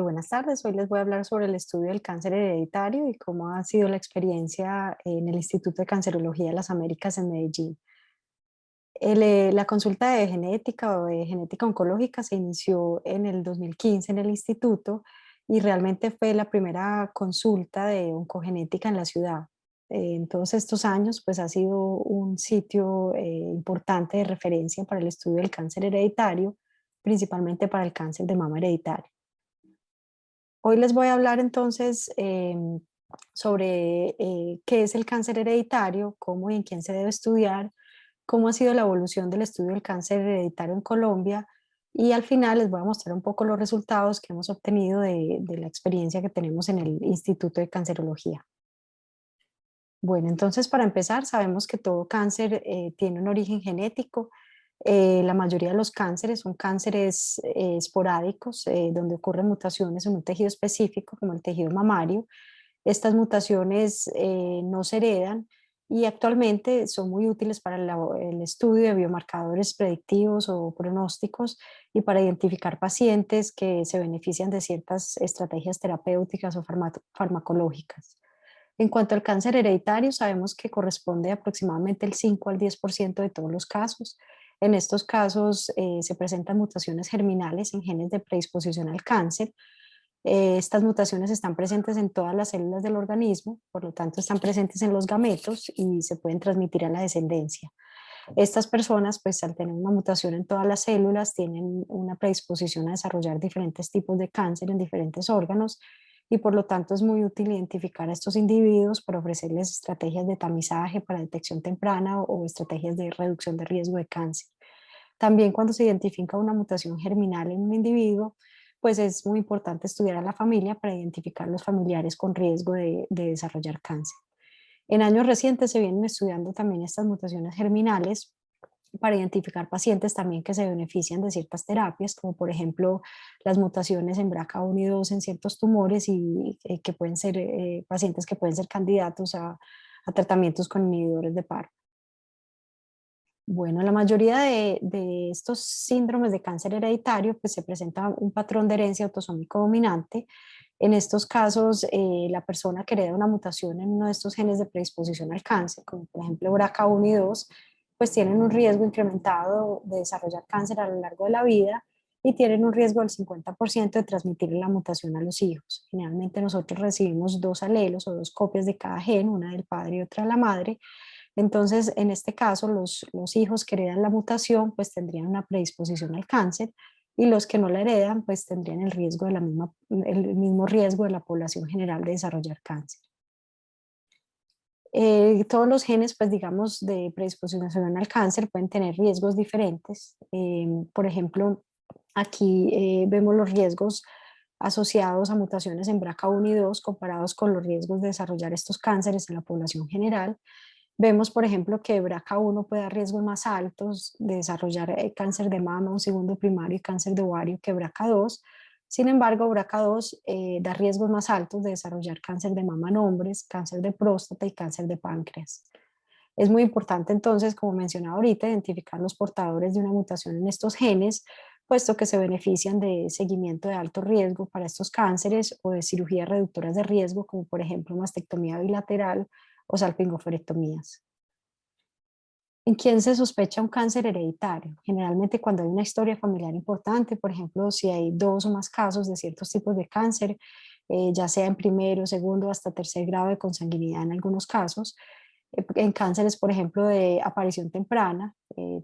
Buenas tardes. Hoy les voy a hablar sobre el estudio del cáncer hereditario y cómo ha sido la experiencia en el Instituto de Cancerología de las Américas en Medellín. La consulta de genética o de genética oncológica se inició en el 2015 en el instituto y realmente fue la primera consulta de oncogenética en la ciudad. En todos estos años, pues ha sido un sitio importante de referencia para el estudio del cáncer hereditario, principalmente para el cáncer de mama hereditario. Hoy les voy a hablar entonces sobre qué es el cáncer hereditario, cómo y en quién se debe estudiar, cómo ha sido la evolución del estudio del cáncer hereditario en Colombia y al final les voy a mostrar un poco los resultados que hemos obtenido de la experiencia que tenemos en el Instituto de Cancerología. Bueno, entonces para empezar, sabemos que todo cáncer tiene un origen genético. La mayoría de los cánceres son cánceres esporádicos, donde ocurren mutaciones en un tejido específico, como el tejido mamario. Estas mutaciones no se heredan y actualmente son muy útiles para el estudio de biomarcadores predictivos o pronósticos y para identificar pacientes que se benefician de ciertas estrategias terapéuticas o farmacológicas. En cuanto al cáncer hereditario, sabemos que corresponde a aproximadamente el 5 al 10% de todos los casos. En estos casos se presentan mutaciones germinales en genes de predisposición al cáncer. Estas mutaciones están presentes en todas las células del organismo, por lo tanto están presentes en los gametos y se pueden transmitir a la descendencia. Estas personas, pues al tener una mutación en todas las células, tienen una predisposición a desarrollar diferentes tipos de cáncer en diferentes órganos y por lo tanto es muy útil identificar a estos individuos para ofrecerles estrategias de tamizaje para detección temprana o estrategias de reducción de riesgo de cáncer. También cuando se identifica una mutación germinal en un individuo, pues es muy importante estudiar a la familia para identificar los familiares con riesgo de desarrollar cáncer. En años recientes se vienen estudiando también estas mutaciones germinales para identificar pacientes también que se benefician de ciertas terapias, como por ejemplo las mutaciones en BRCA1 y 2 en ciertos tumores y que pueden ser pacientes que pueden ser candidatos a tratamientos con inhibidores de PARP. Bueno, la mayoría de estos síndromes de cáncer hereditario pues se presenta un patrón de herencia autosómico dominante. En estos casos, la persona que hereda una mutación en uno de estos genes de predisposición al cáncer, como por ejemplo BRCA1 y 2, pues tienen un riesgo incrementado de desarrollar cáncer a lo largo de la vida y tienen un riesgo del 50% de transmitir la mutación a los hijos. Generalmente nosotros recibimos dos alelos o dos copias de cada gen, una del padre y otra de la madre. Entonces, en este caso, los hijos que heredan la mutación pues tendrían una predisposición al cáncer y los que no la heredan pues tendrían el riesgo de el mismo riesgo de la población general de desarrollar cáncer. Todos los genes, pues digamos, de predisposición al cáncer pueden tener riesgos diferentes. Por ejemplo, aquí vemos los riesgos asociados a mutaciones en BRCA1 y 2 comparados con los riesgos de desarrollar estos cánceres en la población general. Vemos, por ejemplo, que BRCA1 puede dar riesgos más altos de desarrollar cáncer de mama, un segundo primario y cáncer de ovario que BRCA2. Sin embargo, BRCA2 da riesgos más altos de desarrollar cáncer de mama en hombres, cáncer de próstata y cáncer de páncreas. Es muy importante entonces, como mencionaba ahorita, identificar los portadores de una mutación en estos genes, puesto que se benefician de seguimiento de alto riesgo para estos cánceres o de cirugías reductoras de riesgo, como por ejemplo mastectomía bilateral o salpingoforectomías. ¿En quién se sospecha un cáncer hereditario? Generalmente cuando hay una historia familiar importante, por ejemplo, si hay dos o más casos de ciertos tipos de cáncer, ya sea en primero, segundo, hasta tercer grado de consanguinidad en algunos casos. En cánceres, por ejemplo, de aparición temprana,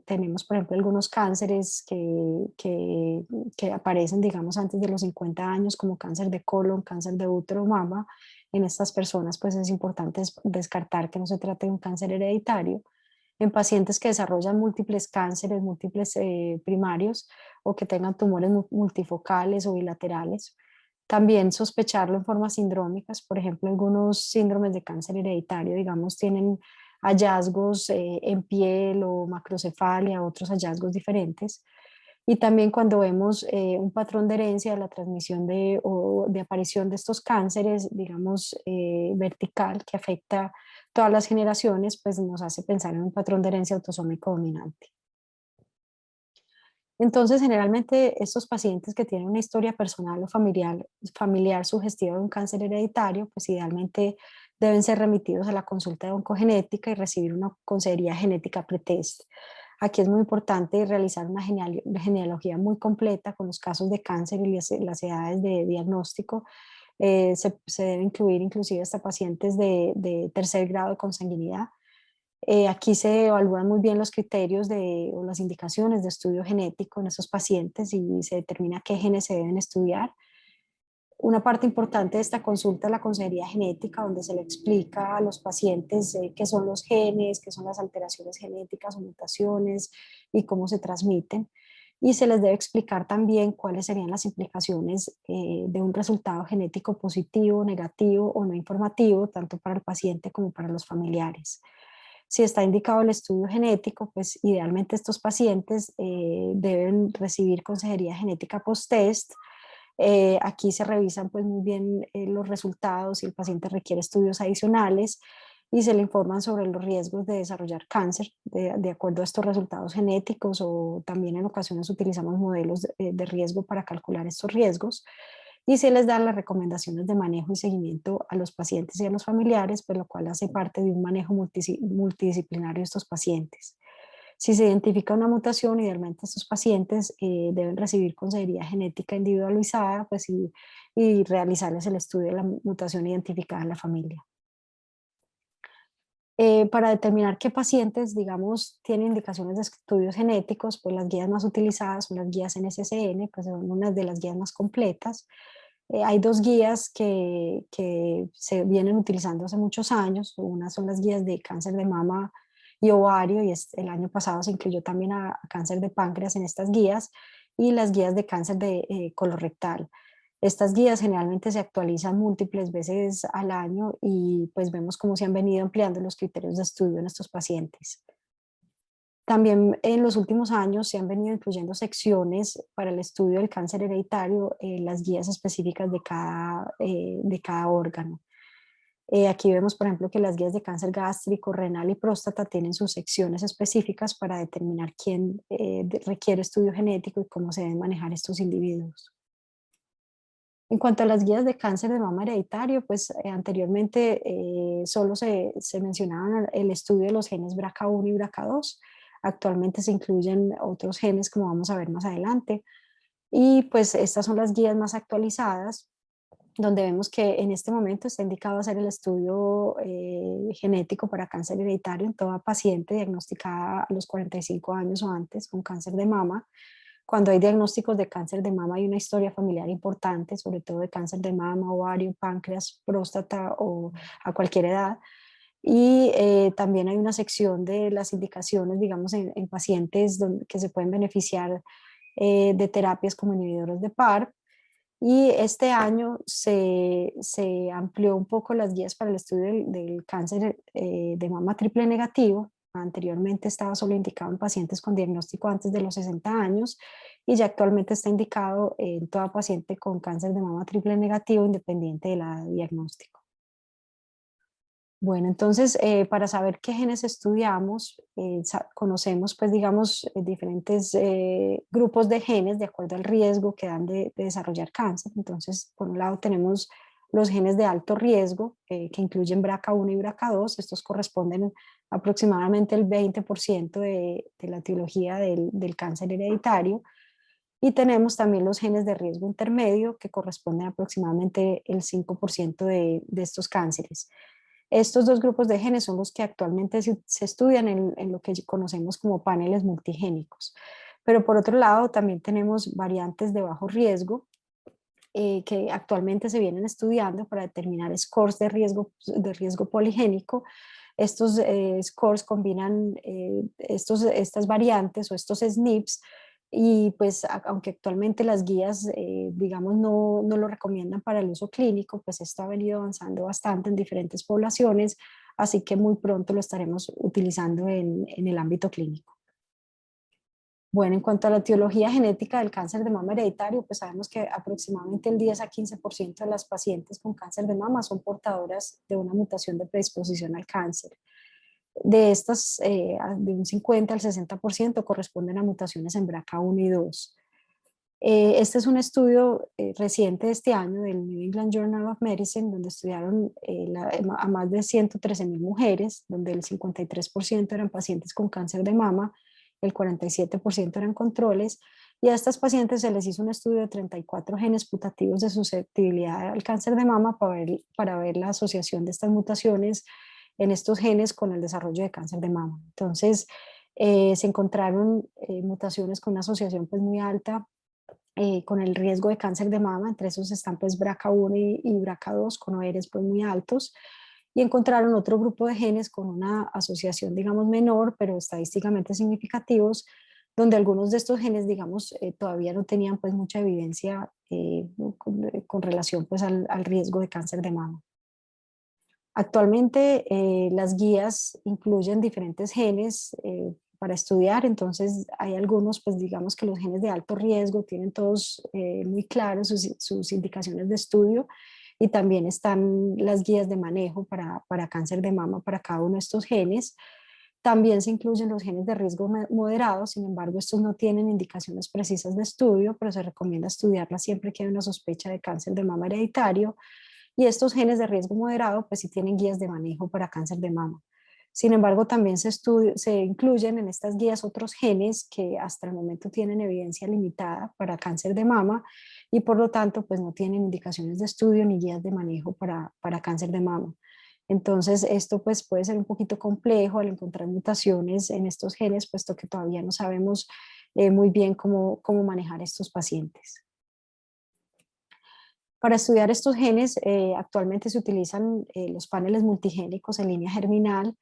tenemos, por ejemplo, algunos cánceres que aparecen, digamos, antes de los 50 años, como cáncer de colon, cáncer de útero, mama. En estas personas, pues es importante descartar que no se trate de un cáncer hereditario. En pacientes que desarrollan múltiples cánceres, múltiples primarios o que tengan tumores multifocales o bilaterales. También sospecharlo en formas sindrómicas, por ejemplo, algunos síndromes de cáncer hereditario, digamos, tienen hallazgos en piel o macrocefalia, otros hallazgos diferentes. Y también cuando vemos un patrón de herencia de la transmisión o de aparición de estos cánceres, digamos, vertical, que afecta todas las generaciones, pues nos hace pensar en un patrón de herencia autosómico dominante. Entonces, generalmente estos pacientes que tienen una historia personal o familiar sugestiva de un cáncer hereditario, pues idealmente deben ser remitidos a la consulta de oncogenética y recibir una consejería genética pretest. Aquí es muy importante realizar una genealogía muy completa con los casos de cáncer y las edades de diagnóstico. Se debe incluir inclusive hasta pacientes de tercer grado de consanguinidad. Aquí se evalúan muy bien los criterios o las indicaciones de estudio genético en esos pacientes y se determina qué genes se deben estudiar. Una parte importante de esta consulta es la consejería genética, donde se le explica a los pacientes qué son los genes, qué son las alteraciones genéticas o mutaciones y cómo se transmiten. Y se les debe explicar también cuáles serían las implicaciones de un resultado genético positivo, negativo o no informativo, tanto para el paciente como para los familiares. Si está indicado el estudio genético, pues idealmente estos pacientes deben recibir consejería genética post-test. Aquí se revisan pues muy bien los resultados, si el paciente requiere estudios adicionales y se le informan sobre los riesgos de desarrollar cáncer de acuerdo a estos resultados genéticos, o también en ocasiones utilizamos modelos de riesgo para calcular estos riesgos, y se les dan las recomendaciones de manejo y seguimiento a los pacientes y a los familiares, pues lo cual hace parte de un manejo multidisciplinario de estos pacientes. Si se identifica una mutación, idealmente estos pacientes deben recibir consejería genética individualizada, pues, y realizarles el estudio de la mutación identificada en la familia. Para determinar qué pacientes, digamos, tienen indicaciones de estudios genéticos, pues las guías más utilizadas son las guías NSSN, pues son unas de las guías más completas. Hay dos guías que se vienen utilizando hace muchos años. Una son las guías de cáncer de mama y ovario, y el año pasado se incluyó también a cáncer de páncreas en estas guías, y las guías de cáncer de colorectal. Estas guías generalmente se actualizan múltiples veces al año y pues vemos cómo se han venido ampliando los criterios de estudio en estos pacientes. También en los últimos años se han venido incluyendo secciones para el estudio del cáncer hereditario, las guías específicas de cada órgano. Aquí vemos, por ejemplo, que las guías de cáncer gástrico, renal y próstata tienen sus secciones específicas para determinar quién requiere estudio genético y cómo se deben manejar estos individuos. En cuanto a las guías de cáncer de mama hereditario, pues anteriormente solo se mencionaban el estudio de los genes BRCA1 y BRCA2. Actualmente se incluyen otros genes, como vamos a ver más adelante. Y pues estas son las guías más actualizadas, donde vemos que en este momento está indicado hacer el estudio genético para cáncer hereditario en toda paciente diagnosticada a los 45 años o antes con cáncer de mama. Cuando hay diagnósticos de cáncer de mama, hay una historia familiar importante, sobre todo de cáncer de mama, ovario, páncreas, próstata o a cualquier edad. Y también hay una sección de las indicaciones, digamos, en pacientes que se pueden beneficiar de terapias como inhibidores de PARP. Y este año se amplió un poco las guías para el estudio del cáncer de mama triple negativo. Anteriormente estaba solo indicado en pacientes con diagnóstico antes de los 60 años, y ya actualmente está indicado en toda paciente con cáncer de mama triple negativo independiente de la diagnóstico. Bueno, entonces, para saber qué genes estudiamos, conocemos, pues, digamos, diferentes grupos de genes de acuerdo al riesgo que dan de desarrollar cáncer. Entonces, por un lado tenemos los genes de alto riesgo, que incluyen BRCA1 y BRCA2. Estos corresponden aproximadamente el 20% de la etiología del cáncer hereditario. Y tenemos también los genes de riesgo intermedio, que corresponden aproximadamente el 5% de estos cánceres. Estos dos grupos de genes son los que actualmente se estudian en lo que conocemos como paneles multigénicos. Pero por otro lado, también tenemos variantes de bajo riesgo que actualmente se vienen estudiando para determinar scores de riesgo poligénico. Estos scores combinan estas variantes o estos SNPs, y pues aunque actualmente las guías, digamos, no lo recomiendan para el uso clínico, pues esto ha venido avanzando bastante en diferentes poblaciones, así que muy pronto lo estaremos utilizando en el ámbito clínico. Bueno, en cuanto a la etiología genética del cáncer de mama hereditario, pues sabemos que aproximadamente el 10 a 15% de las pacientes con cáncer de mama son portadoras de una mutación de predisposición al cáncer. De estas, de un 50 al 60% corresponden a mutaciones en BRCA1 y 2. Este es un estudio reciente de este año del New England Journal of Medicine, donde estudiaron a más de 113.000 mujeres, donde el 53% eran pacientes con cáncer de mama, el 47% eran controles, y a estas pacientes se les hizo un estudio de 34 genes putativos de susceptibilidad al cáncer de mama para ver la asociación de estas mutaciones en estos genes con el desarrollo de cáncer de mama. Entonces, se encontraron mutaciones con una asociación pues muy alta con el riesgo de cáncer de mama. Entre esos están pues BRCA1 y BRCA2 con ORs pues muy altos, y encontraron otro grupo de genes con una asociación digamos menor pero estadísticamente significativos, donde algunos de estos genes digamos todavía no tenían pues mucha evidencia con relación pues al riesgo de cáncer de mama. Actualmente las guías incluyen diferentes genes para estudiar. Entonces hay algunos, pues digamos que los genes de alto riesgo tienen todos muy claros sus indicaciones de estudio, y también están las guías de manejo para cáncer de mama para cada uno de estos genes. También se incluyen los genes de riesgo moderado. Sin embargo, estos no tienen indicaciones precisas de estudio, pero se recomienda estudiarlas siempre que hay una sospecha de cáncer de mama hereditario. Y estos genes de riesgo moderado, pues sí tienen guías de manejo para cáncer de mama. Sin embargo, también se incluyen en estas guías otros genes que hasta el momento tienen evidencia limitada para cáncer de mama, y por lo tanto, pues no tienen indicaciones de estudio ni guías de manejo para cáncer de mama. Entonces, esto pues puede ser un poquito complejo al encontrar mutaciones en estos genes, puesto que todavía no sabemos muy bien cómo manejar estos pacientes. Para estudiar estos genes, actualmente se utilizan los paneles multigénicos en línea germinal.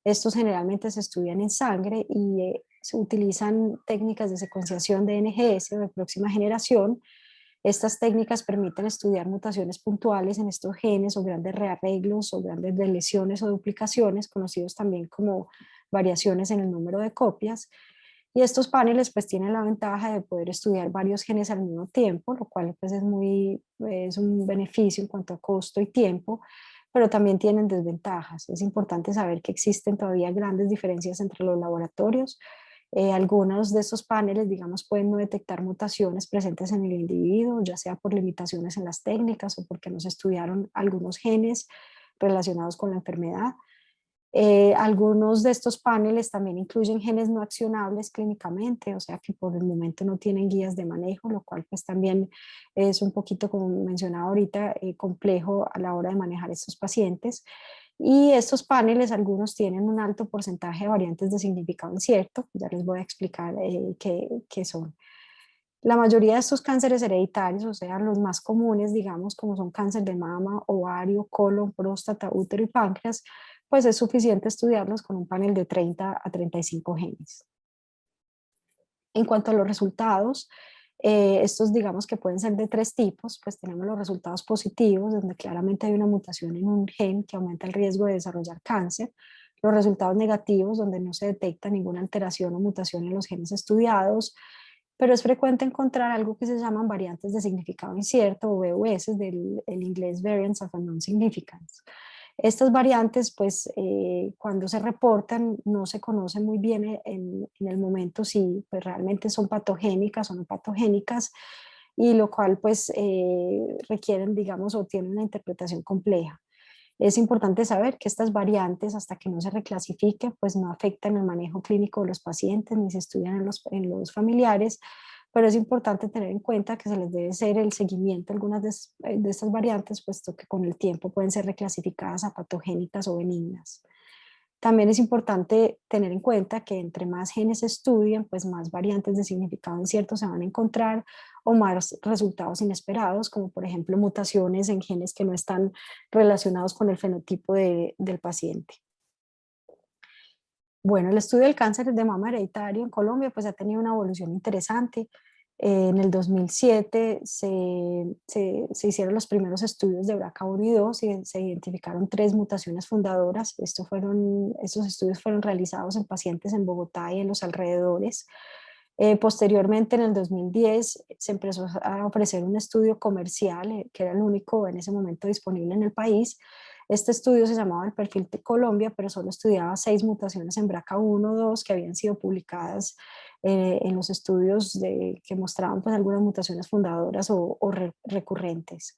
Estos generalmente se estudian en sangre y se utilizan técnicas de secuenciación de NGS o de próxima generación. Estas técnicas permiten estudiar mutaciones puntuales en estos genes o grandes rearreglos o grandes deleciones o duplicaciones, conocidos también como variaciones en el número de copias. Y estos paneles pues tienen la ventaja de poder estudiar varios genes al mismo tiempo, lo cual pues es un beneficio en cuanto a costo y tiempo, pero también tienen desventajas. Es importante saber que existen todavía grandes diferencias entre los laboratorios. Algunos de estos paneles, digamos, pueden no detectar mutaciones presentes en el individuo, ya sea por limitaciones en las técnicas o porque no se estudiaron algunos genes relacionados con la enfermedad. Algunos de estos paneles también incluyen genes no accionables clínicamente, o sea que por el momento no tienen guías de manejo, lo cual pues también es un poquito, como mencionaba ahorita, complejo a la hora de manejar estos pacientes. Y estos paneles, algunos tienen un alto porcentaje de variantes de significado incierto. Ya les voy a explicar qué son. La mayoría de estos cánceres hereditarios, o sea, los más comunes, digamos, como son cáncer de mama, ovario, colon, próstata, útero y páncreas, pues es suficiente estudiarlos con un panel de 30 a 35 genes. En cuanto a los resultados, estos digamos que pueden ser de tres tipos. Pues tenemos los resultados positivos, donde claramente hay una mutación en un gen que aumenta el riesgo de desarrollar cáncer. Los resultados negativos, donde no se detecta ninguna alteración o mutación en los genes estudiados, pero es frecuente encontrar algo que se llaman variantes de significado incierto o VUS, del el inglés Variants of Unknown Significance. Estas variantes, pues, cuando se reportan, no se conoce muy bien en el momento si pues, realmente son patogénicas o no patogénicas, y lo cual, pues, requieren, digamos, o tienen una interpretación compleja. Es importante saber que estas variantes, hasta que no se reclasifiquen, pues no afectan el manejo clínico de los pacientes ni se estudian en los familiares, pero es importante tener en cuenta que se les debe hacer el seguimiento a algunas de estas variantes, puesto que con el tiempo pueden ser reclasificadas a patogénicas o benignas. También es importante tener en cuenta que entre más genes se estudien, pues más variantes de significado incierto se van a encontrar, o más resultados inesperados, como por ejemplo mutaciones en genes que no están relacionados con el fenotipo del paciente. Bueno, el estudio del cáncer de mama hereditario en Colombia pues ha tenido una evolución interesante. En el 2007 se hicieron los primeros estudios de BRCA1 y 2 y se identificaron tres mutaciones fundadoras. Estos estudios fueron realizados en pacientes en Bogotá y en los alrededores. Posteriormente, en el 2010, se empezó a ofrecer un estudio comercial, que era el único en ese momento disponible en el país, Este estudio se llamaba el perfil de Colombia, pero solo estudiaba 6 mutaciones en BRCA1, 2 que habían sido publicadas en los estudios que mostraban pues algunas mutaciones fundadoras o recurrentes.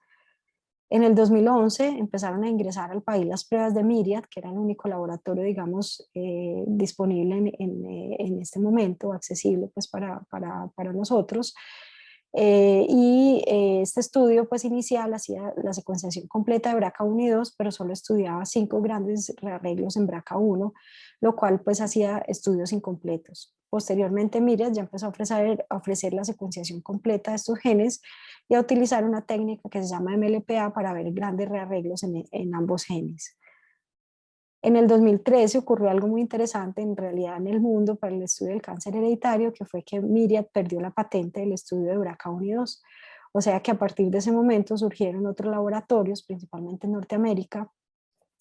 En el 2011 empezaron a ingresar al país las pruebas de Myriad, que era el único laboratorio, digamos, disponible en este momento, accesible pues para nosotros. Este estudio pues inicial hacía la secuenciación completa de BRCA1 y 2, pero solo estudiaba 5 grandes rearreglos en BRCA1, lo cual pues hacía estudios incompletos. Posteriormente Myriad ya empezó a ofrecer la secuenciación completa de estos genes y a utilizar una técnica que se llama MLPA para ver grandes rearreglos en ambos genes. En el 2013 ocurrió algo muy interesante en realidad en el mundo para el estudio del cáncer hereditario, que fue que Myriad perdió la patente del estudio de BRCA1 y 2. O sea que a partir de ese momento surgieron otros laboratorios, principalmente en Norteamérica,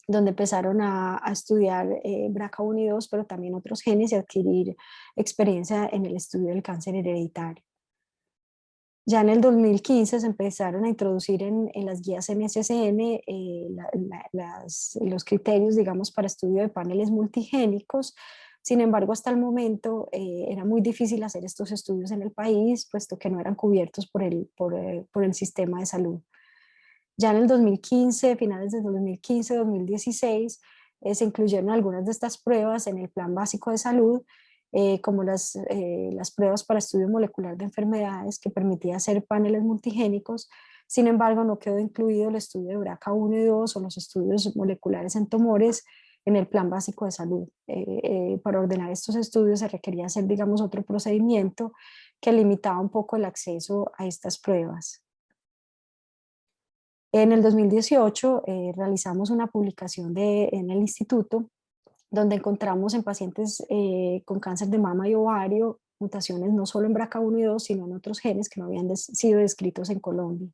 donde empezaron a estudiar BRCA1 y 2, pero también otros genes y adquirir experiencia en el estudio del cáncer hereditario. Ya en el 2015 se empezaron a introducir en las guías NCCN los criterios, digamos, para estudio de paneles multigénicos. Sin embargo, hasta el momento era muy difícil hacer estos estudios en el país, puesto que no eran cubiertos por el sistema de salud. Ya en el 2015, finales de 2015-2016, se incluyeron algunas de estas pruebas en el Plan Básico de Salud, como las pruebas para estudio molecular de enfermedades que permitía hacer paneles multigénicos. Sin embargo, no quedó incluido el estudio de BRCA1 y 2 o los estudios moleculares en tumores en el Plan Básico de Salud. Para ordenar estos estudios se requería hacer, digamos, otro procedimiento que limitaba un poco el acceso a estas pruebas. En el 2018 realizamos una publicación en el instituto donde encontramos en pacientes con cáncer de mama y ovario mutaciones no solo en BRCA1 y 2, sino en otros genes que no habían sido descritos en Colombia.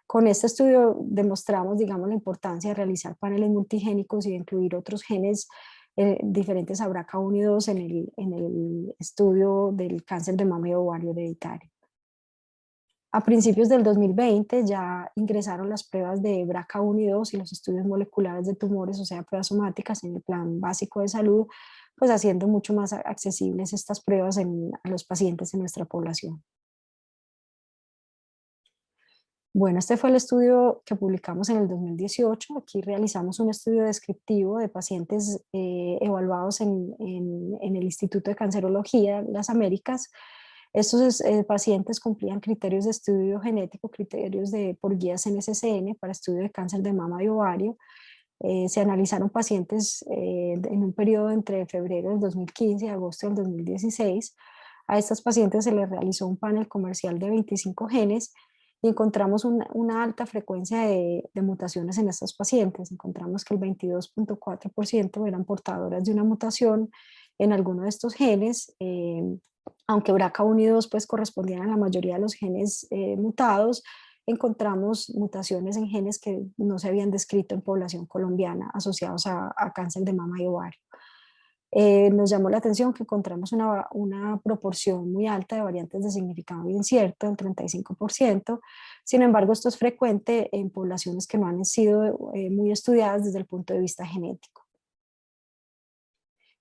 Con este estudio demostramos, digamos, la importancia de realizar paneles multigénicos y de incluir otros genes diferentes a BRCA1 y 2 en el estudio del cáncer de mama y ovario hereditario. A principios del 2020 ya ingresaron las pruebas de BRCA1 y 2 y los estudios moleculares de tumores, o sea, pruebas somáticas en el Plan Básico de Salud, pues haciendo mucho más accesibles estas pruebas a los pacientes en nuestra población. Bueno, este fue el estudio que publicamos en el 2018. Aquí realizamos un estudio descriptivo de pacientes evaluados en el Instituto de Cancerología de las Américas. Estos pacientes cumplían criterios de estudio genético, criterios por guías NCCN para estudio de cáncer de mama y ovario. Se analizaron pacientes en un periodo entre febrero del 2015 y agosto del 2016. A estas pacientes se les realizó un panel comercial de 25 genes y encontramos una alta frecuencia de mutaciones en estos pacientes. Encontramos que el 22.4% eran portadoras de una mutación en alguno de estos genes, aunque BRCA1 y 2 pues correspondían a la mayoría de los genes mutados. Encontramos mutaciones en genes que no se habían descrito en población colombiana asociados a cáncer de mama y ovario. Nos llamó la atención que encontramos una proporción muy alta de variantes de significado incierto, el 35%. Sin embargo, esto es frecuente en poblaciones que no han sido muy estudiadas desde el punto de vista genético.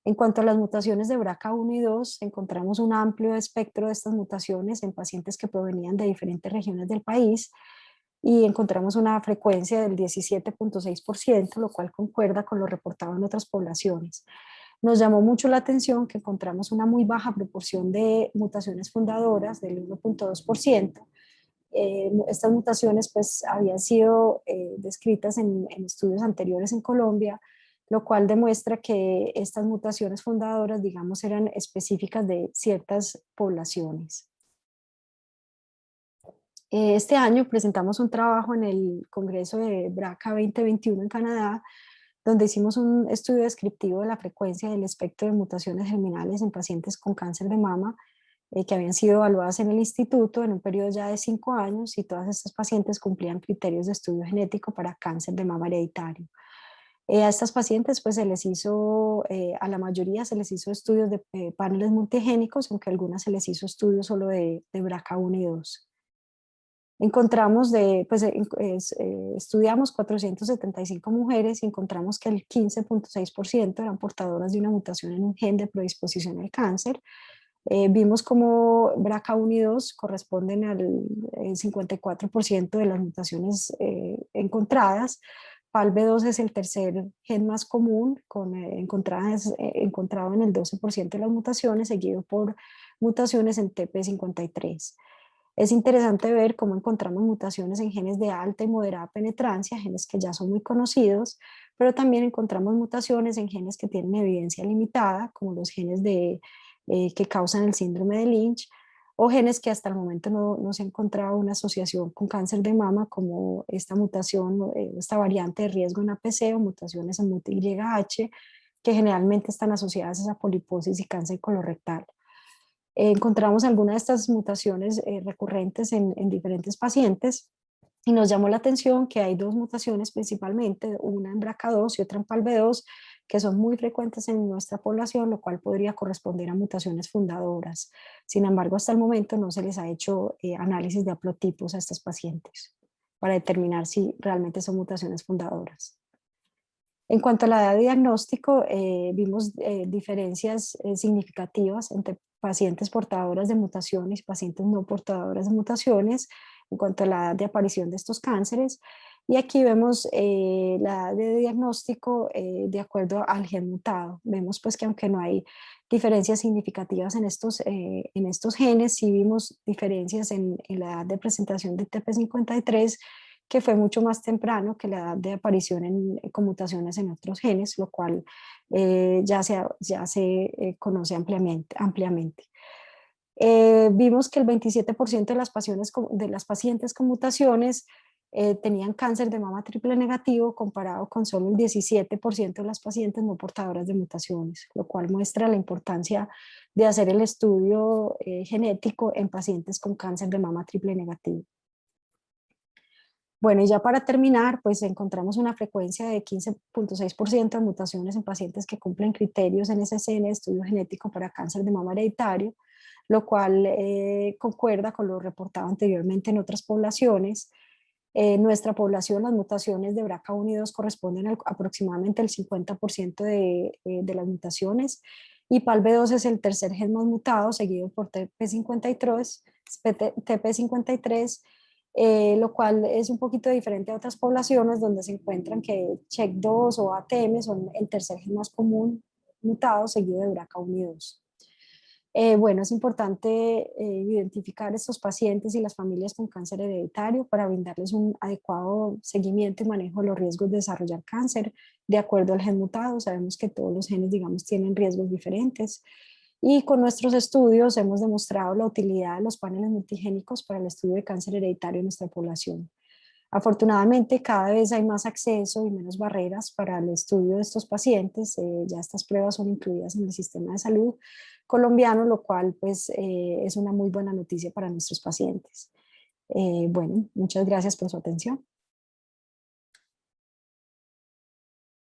En cuanto a las mutaciones de BRCA1 y 2, encontramos un amplio espectro de estas mutaciones en pacientes que provenían de diferentes regiones del país y encontramos una frecuencia del 17.6%, lo cual concuerda con lo reportado en otras poblaciones. Nos llamó mucho la atención que encontramos una muy baja proporción de mutaciones fundadoras, del 1.2%. Estas mutaciones pues habían sido descritas en estudios anteriores en Colombia, lo cual demuestra que estas mutaciones fundadoras, digamos, eran específicas de ciertas poblaciones. Este año presentamos un trabajo en el Congreso de BRCA 2021 en Canadá, donde hicimos un estudio descriptivo de la frecuencia del espectro de mutaciones germinales en pacientes con cáncer de mama que habían sido evaluadas en el instituto en un periodo ya de 5 años y todas estas pacientes cumplían criterios de estudio genético para cáncer de mama hereditario. A estas pacientes pues se les hizo, a la mayoría se les hizo estudios de paneles multigénicos, aunque a algunas se les hizo estudios solo de BRCA1 y 2. Encontramos estudiamos 475 mujeres y encontramos que el 15,6% eran portadoras de una mutación en un gen de predisposición al cáncer. Vimos como BRCA1 y 2 corresponden al 54% de las mutaciones encontradas. PALB2 es el tercer gen más común, encontrado en el 12% de las mutaciones, seguido por mutaciones en TP53. Es interesante ver cómo encontramos mutaciones en genes de alta y moderada penetrancia, genes que ya son muy conocidos, pero también encontramos mutaciones en genes que tienen evidencia limitada, como los genes que causan el síndrome de Lynch, o genes que hasta el momento no se ha encontrado una asociación con cáncer de mama, como esta mutación, esta variante de riesgo en APC o mutaciones en MUT-YH, que generalmente están asociadas a esa poliposis y cáncer colorectal. Encontramos algunas de estas mutaciones recurrentes en diferentes pacientes y nos llamó la atención que hay dos mutaciones principalmente, una en BRCA2 y otra en PALB2, que son muy frecuentes en nuestra población, lo cual podría corresponder a mutaciones fundadoras. Sin embargo, hasta el momento no se les ha hecho análisis de haplotipos a estos pacientes para determinar si realmente son mutaciones fundadoras. En cuanto a la edad de diagnóstico, vimos diferencias significativas entre pacientes portadoras de mutaciones y pacientes no portadoras de mutaciones en cuanto a la edad de aparición de estos cánceres. Y aquí vemos la edad de diagnóstico de acuerdo al gen mutado. Vemos pues que aunque no hay diferencias significativas en estos genes, sí vimos diferencias en la edad de presentación de TP53, que fue mucho más temprano que la edad de aparición con mutaciones en otros genes, lo cual ya se conoce ampliamente. Vimos que el 27% de las pacientes con mutaciones tenían cáncer de mama triple negativo, comparado con solo el 17% de las pacientes no portadoras de mutaciones, lo cual muestra la importancia de hacer el estudio genético en pacientes con cáncer de mama triple negativo. Bueno, y ya para terminar, pues encontramos una frecuencia de 15,6% de mutaciones en pacientes que cumplen criterios NSCN de estudio genético para cáncer de mama hereditario, lo cual concuerda con lo reportado anteriormente en otras poblaciones. En nuestra población, las mutaciones de BRCA1 y 2 corresponden aproximadamente al 50% de las mutaciones, y PALB2 es el tercer gen más mutado, seguido por TP53, lo cual es un poquito diferente a otras poblaciones donde se encuentran que CHEK2 o ATM son el tercer gen más común mutado, seguido de BRCA1 y 2. Bueno, es importante identificar estos pacientes y las familias con cáncer hereditario para brindarles un adecuado seguimiento y manejo de los riesgos de desarrollar cáncer de acuerdo al gen mutado. Sabemos que todos los genes, digamos, tienen riesgos diferentes. Y con nuestros estudios hemos demostrado la utilidad de los paneles multigénicos para el estudio de cáncer hereditario en nuestra población. Afortunadamente, cada vez hay más acceso y menos barreras para el estudio de estos pacientes. Ya estas pruebas son incluidas en el sistema de salud colombiano, lo cual pues es una muy buena noticia para nuestros pacientes. Bueno, muchas gracias por su atención.